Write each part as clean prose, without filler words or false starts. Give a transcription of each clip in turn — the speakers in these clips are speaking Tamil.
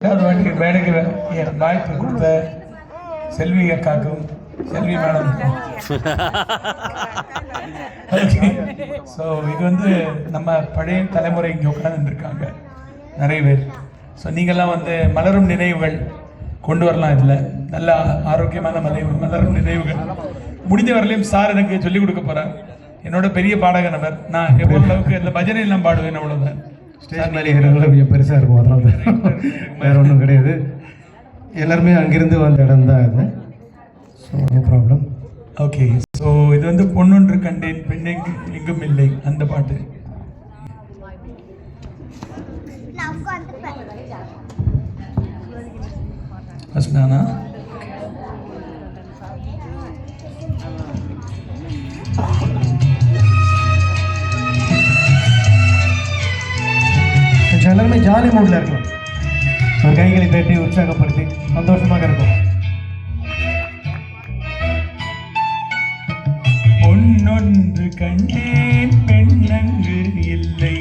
மேடைக்கு வாய்ப்பு கொடுத்த செல்வி அக்காக்கும் செல்வி மேடம். ஸோ இது வந்து நம்ம பழைய தலைமுறை இங்கே உட்காந்துருக்காங்க நிறைய பேர். ஸோ நீங்கள்லாம் வந்து மலரும் நினைவுகள் கொண்டு வரலாம். இதில் நல்ல ஆரோக்கியமான மலரும் நினைவுகள் முடிஞ்ச வரலையும் சார் எனக்கு சொல்லிக் கொடுக்க போகிறார். என்னோட பெரிய பாடக நபர். நான் எவ்வளோ அளவுக்கு இந்த பஜனை எல்லாம் பாடுவேன் அவ்வளோதான். ஸ்டேஜ் மேலே ஏறவங்கள கொஞ்சம் பெருசாக இருக்கும், அதனால தான் வேறு ஒன்றும் கிடையாது. எல்லாருமே அங்கிருந்து வந்த இடம் தான் இது. So no problem. Okay. So இது வந்து பொன்னொன்று கண்டேன் பெண்ணை எங்கும் இல்லை அந்த பாட்டு. ஃபர்ஸ்ட் நானா? எல்லாருமே ஜாலி மூடில் இருக்கலாம். ஒரு கைகளை தட்டி உற்சாகப்படுத்தி சந்தோஷமாக இருக்கும். பொன்னொன்று கண்டேன் பெண்ணங்கு இல்லை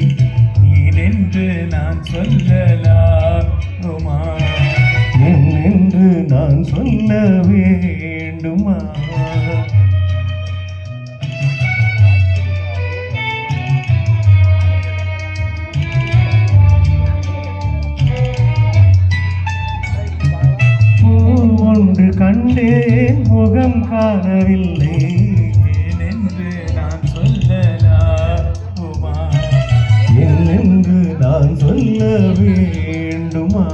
ஏனென்று நான் சொல்லலாமா, என்று நான் சொல்ல வேண்டுமா? கண்டேன் முகம் காணவில்லை ஏனென்று நான் சொல்லலாமா, என்று நான் சொல்ல வேண்டுமா?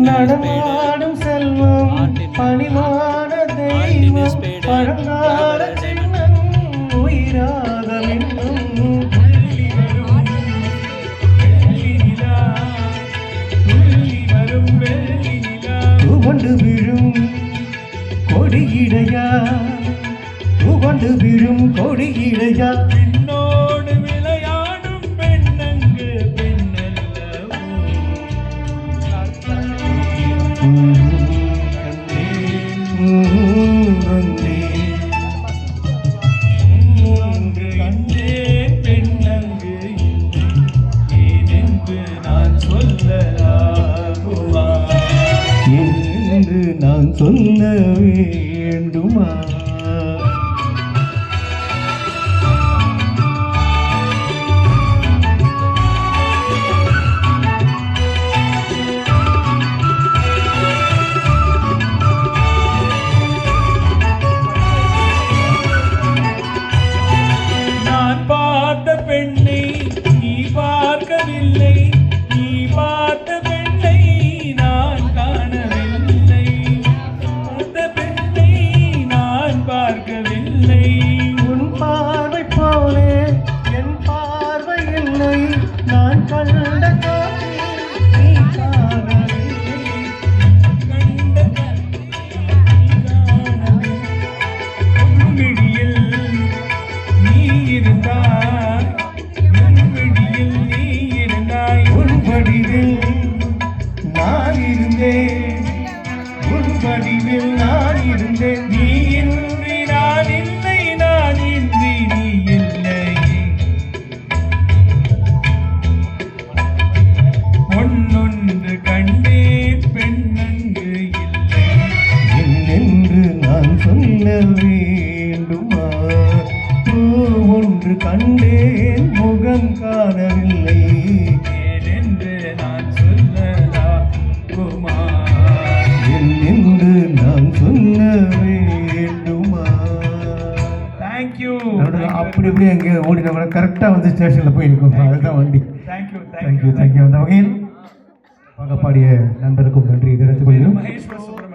நடமாடும் செல்வம் பணிமான தெய்வம் பழங்கால சின்னம் உயிராக கொண்டு விழும் கொடியிடையா, கொண்டு விழும் கொடியிடையா, என்னோடு விளையாடும் பெண்ணங்கு நான் சொல்ல வேண்டுமா? நான் பார்த்த பெண்ணை நீ பார்க்கவில்லை, நீ பார்த்த பெண்ணை நான் காணவில்லை, அந்த பெண்ணை நான் பார்க்கவில்லை. உன் பார்வை போலே என் பார்வை இல்லை, நான் கண்ட காட்சியில் நீ காணவில்லை, கண்ட விழியில் நீ இருந்தாய், விழியில் நீ இருந்தாய், உன் வடிவில் நான் இருந்தேன், உன் வடிவில் நான் இருந்தேன். நீ இன்றி நான் இல்லை, நான் இன்றி நீ இல்லை. பொன்னொன்று கண்டேன் பெண்ணங்கு இல்லை என்று நான் சொல்ல வேண்டுமா? ஒன்று கண்டேன் முகம் காணவில்லை ஏனென்று நான் சொல்லலாமா, என்று நான் சொல்ல வேண்டுமா? தேங்க்யூ. அப்படி இப்படி எங்கே ஓடின கரெக்டாக வந்து ஸ்டேஷனில் போய் இருக்கும். அதுதான் வண்டி. Thank you thank you thank you. அந்த வகையில் பாடிய நண்பருக்கும் நன்றி தெரிவித்துக் கொள்கிறோம். மகேஸ்வர் சுப்ரமணியன்.